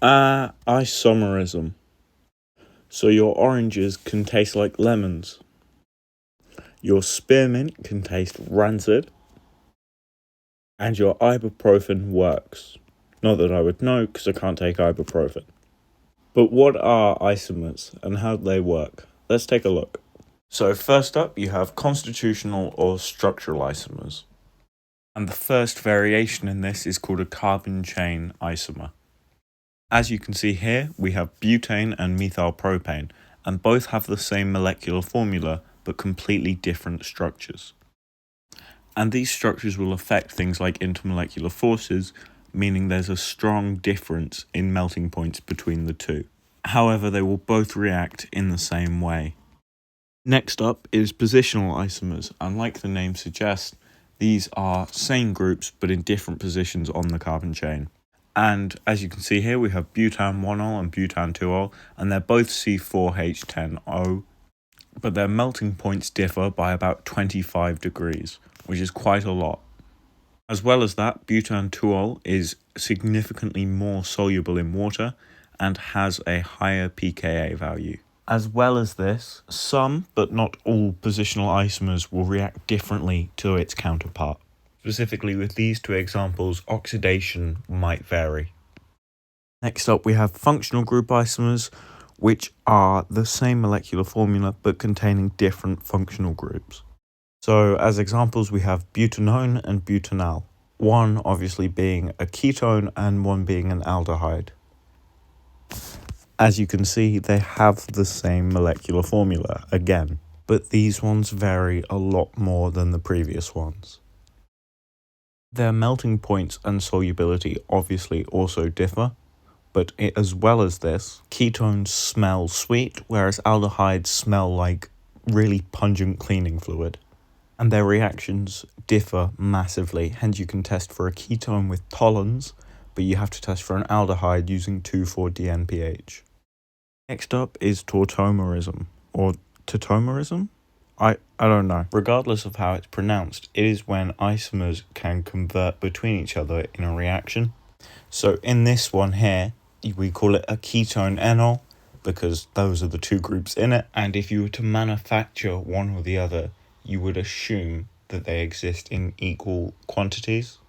Isomerism. So your oranges can taste like lemons. Your spearmint can taste rancid. And your ibuprofen works. Not that I would know, because I can't take ibuprofen. But what are isomers, and how do they work? Let's take a look. So first up, you have constitutional or structural isomers. And the first variation in this is called a carbon chain isomer. As you can see here, we have butane and methylpropane, and both have the same molecular formula, but completely different structures. And these structures will affect things like intermolecular forces, meaning there's a strong difference in melting points between the two. However, they will both react in the same way. Next up is positional isomers, and like the name suggests, these are same groups but in different positions on the carbon chain. And as you can see here, we have butan 1-ol and butan 2-ol, and they're both C4H10O, but their melting points differ by about 25 degrees, which is quite a lot. As well as that, butan 2-ol is significantly more soluble in water and has a higher pKa value. As well as this, some, but not all, positional isomers will react differently to its counterpart. Specifically with these two examples, oxidation might vary. Next up, we have functional group isomers, which are the same molecular formula but containing different functional groups. So as examples, we have butanone and butanal, one obviously being a ketone and one being an aldehyde. As you can see, they have the same molecular formula again, but these ones vary a lot more than the previous ones. Their melting points and solubility obviously also differ, but as well as this, ketones smell sweet, whereas aldehydes smell like really pungent cleaning fluid. And their reactions differ massively, hence you can test for a ketone with toluenes, but you have to test for an aldehyde using 2,4-DNPH. Next up is tautomerism, or tautomerism? I don't know. Regardless of how it's pronounced, it is when isomers can convert between each other in a reaction. So in this one here, we call it a ketone enol, because those are the two groups in it, and if you were to manufacture one or the other, you would assume that they exist in equal quantities.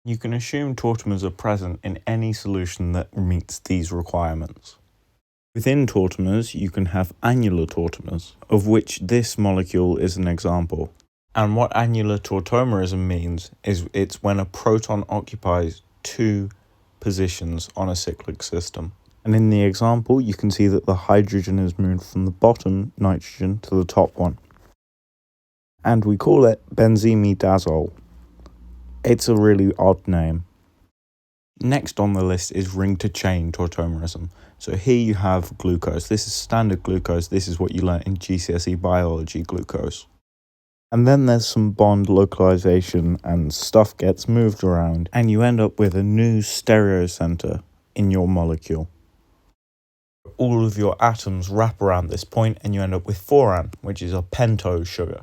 You can assume tautomers are present in any solution that meets these requirements. Within tautomers, you can have annular tautomers, of which this molecule is an example. And what annular tautomerism means is it's when a proton occupies two positions on a cyclic system. And in the example, you can see that the hydrogen is moved from the bottom nitrogen to the top one. And we call it benzimidazole. It's a really odd name. Next on the list is ring-to-chain tautomerism. So here you have glucose. This is standard glucose. This is what you learnt in GCSE biology glucose. And then there's some bond localization and stuff gets moved around and you end up with a new stereocenter in your molecule. All of your atoms wrap around this point and you end up with 4-an, which is a pentose sugar.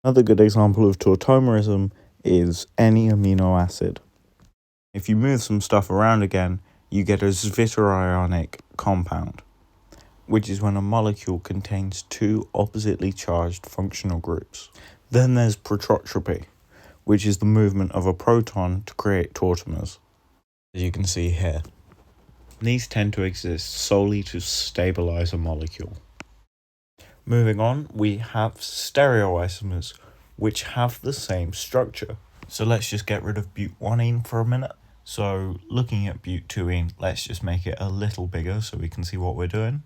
Another good example of tautomerism is any amino acid. If you move some stuff around again, you get a zwitterionic compound, which is when a molecule contains two oppositely charged functional groups. Then there's prototropy, which is the movement of a proton to create tautomers, as you can see here. These tend to exist solely to stabilize a molecule. Moving on, we have stereoisomers, which have the same structure. So let's just get rid of but-1-ene for a minute. So looking at but-2-ene, let's just make it a little bigger so we can see what we're doing.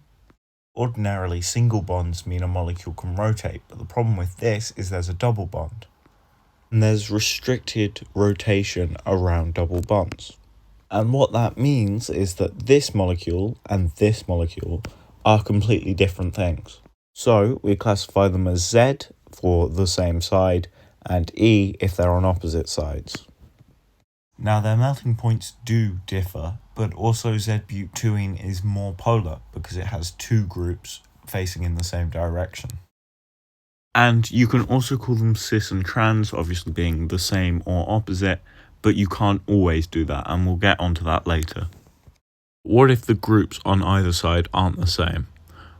Ordinarily, single bonds mean a molecule can rotate, but the problem with this is there's a double bond. And there's restricted rotation around double bonds. And what that means is that this molecule and this molecule are completely different things. So we classify them as Z for the same side and E if they're on opposite sides. Now their melting points do differ, but also Z-but-2-ene is more polar because it has two groups facing in the same direction. And you can also call them cis and trans, obviously being the same or opposite, but you can't always do that, and we'll get onto that later. What if the groups on either side aren't the same?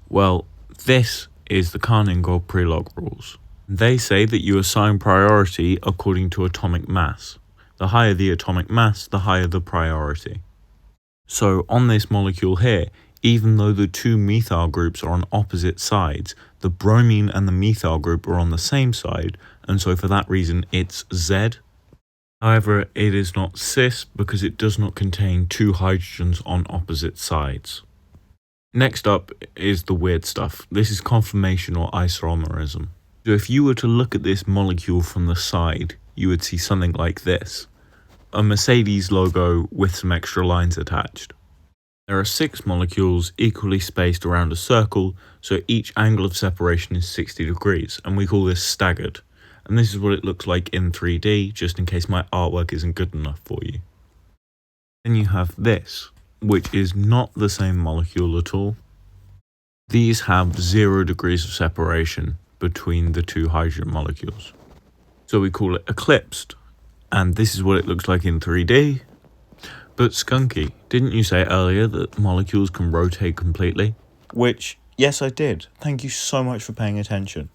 Well, this is the Carnin-Gold-Prelog rules. They say that you assign priority according to atomic mass. The higher the atomic mass, the higher the priority. So on this molecule here, even though the two methyl groups are on opposite sides, the bromine and the methyl group are on the same side, and so for that reason it's Z. However, it is not cis because it does not contain two hydrogens on opposite sides. Next up is the weird stuff. This is conformation or isomerism. So if you were to look at this molecule from the side, you would see something like this. A Mercedes logo with some extra lines attached. There are 6 molecules equally spaced around a circle, so each angle of separation is 60 degrees, and we call this staggered. And this is what it looks like in 3D, just in case my artwork isn't good enough for you. Then you have this, which is not the same molecule at all. These have 0 degrees of separation between the two hydrogen molecules. So we call it eclipsed, and this is what it looks like in 3D. But Skunky, didn't you say earlier that molecules can rotate completely? Which, yes I did. Thank you so much for paying attention.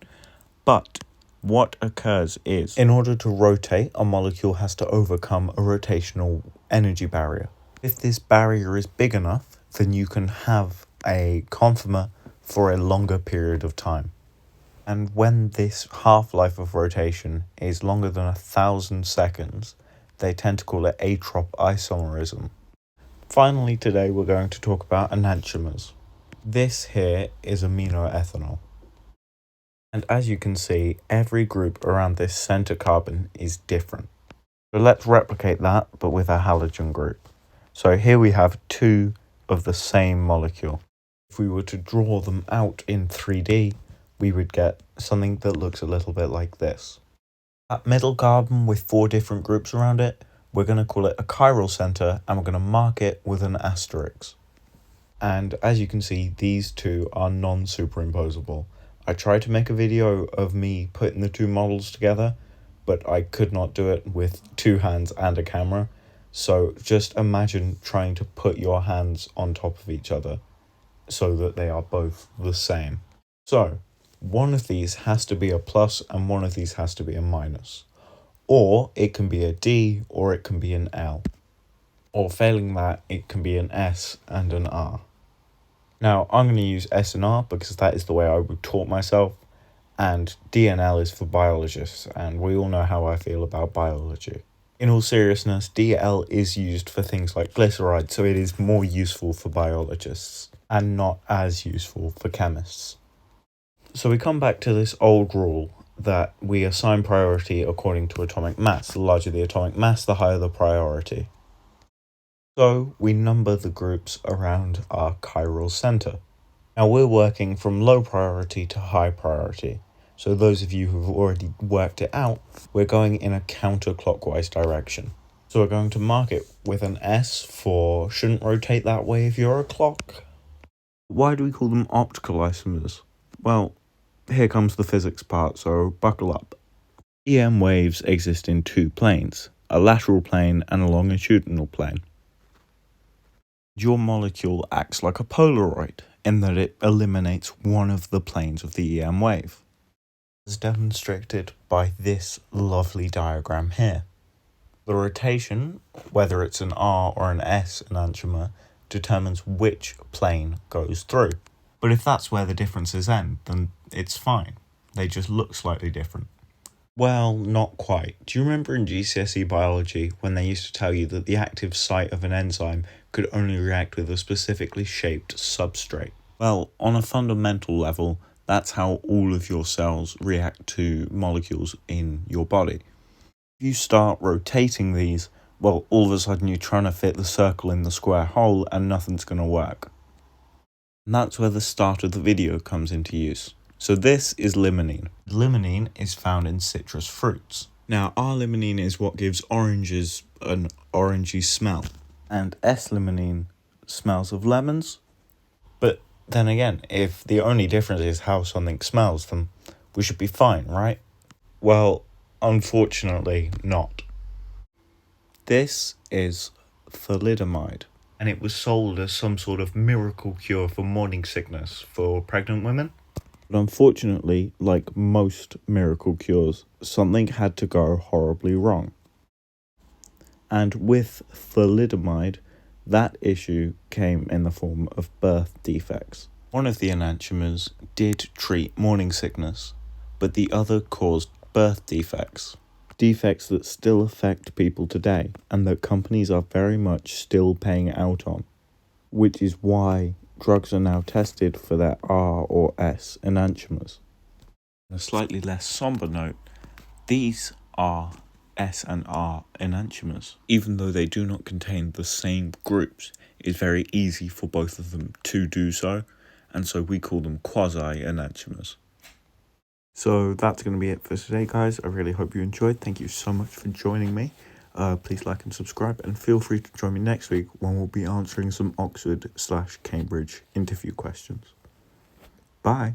But what occurs is, in order to rotate, a molecule has to overcome a rotational energy barrier. If this barrier is big enough, then you can have a conformer for a longer period of time. And when this half-life of rotation is longer than 1,000 seconds, they tend to call it atrop isomerism. Finally today we're going to talk about enantiomers. This here is aminoethanol. And as you can see, every group around this center carbon is different. So let's replicate that, but with a halogen group. So here we have 2 of the same molecule. If we were to draw them out in 3D, we would get something that looks a little bit like this. That middle carbon with 4 different groups around it, we're going to call it a chiral center, and we're going to mark it with an asterisk. And as you can see, these 2 are non-superimposable. I tried to make a video of me putting the 2 models together, but I could not do it with 2 hands and a camera. So just imagine trying to put your hands on top of each other so that they are both the same. So one of these has to be a plus and one of these has to be a minus. Or it can be a D or it can be an L. Or failing that, it can be an S and an R. Now I'm going to use S and R because that is the way I would taught myself, and D and L is for biologists, and we all know how I feel about biology. In all seriousness, DL is used for things like glyceride, so it is more useful for biologists and not as useful for chemists. So we come back to this old rule that we assign priority according to atomic mass. The larger the atomic mass, the higher the priority. So we number the groups around our chiral center. Now we're working from low priority to high priority. So those of you who've already worked it out, we're going in a counterclockwise direction. So we're going to mark it with an S for shouldn't rotate that way if you're a clock. Why do we call them optical isomers? Well, here comes the physics part, so buckle up. EM waves exist in 2 planes, a lateral plane and a longitudinal plane. Your molecule acts like a Polaroid in that it eliminates one of the planes of the EM wave, as demonstrated by this lovely diagram here. The rotation, whether it's an R or an S enantiomer, determines which plane goes through. But if that's where the differences end, then it's fine. They just look slightly different. Well, not quite. Do you remember in GCSE biology when they used to tell you that the active site of an enzyme could only react with a specifically shaped substrate? Well, on a fundamental level, that's how all of your cells react to molecules in your body. If you start rotating these, well, all of a sudden you're trying to fit the circle in the square hole and nothing's going to work. And that's where the start of the video comes into use. So this is limonene. Limonene is found in citrus fruits. Now, R-limonene is what gives oranges an orangey smell. And S-limonene smells of lemons. But then again, if the only difference is how something smells, then we should be fine, right? Well, unfortunately not. This is thalidomide. and it was sold as some sort of miracle cure for morning sickness for pregnant women. But unfortunately, like most miracle cures, something had to go horribly wrong. And with thalidomide, that issue came in the form of birth defects. One of the enantiomers did treat morning sickness, but the other caused birth defects. Defects that still affect people today, and that companies are very much still paying out on, which is why drugs are now tested for their R or S enantiomers. On a slightly less somber note, these are S and R enantiomers. Even though they do not contain the same groups, it's very easy for both of them to do so, and so we call them quasi-enantiomers. So that's going to be it for today, guys. I really hope you enjoyed. Thank you so much for joining me. Please like and subscribe, and feel free to join me next week when we'll be answering some Oxford/Cambridge interview questions. Bye.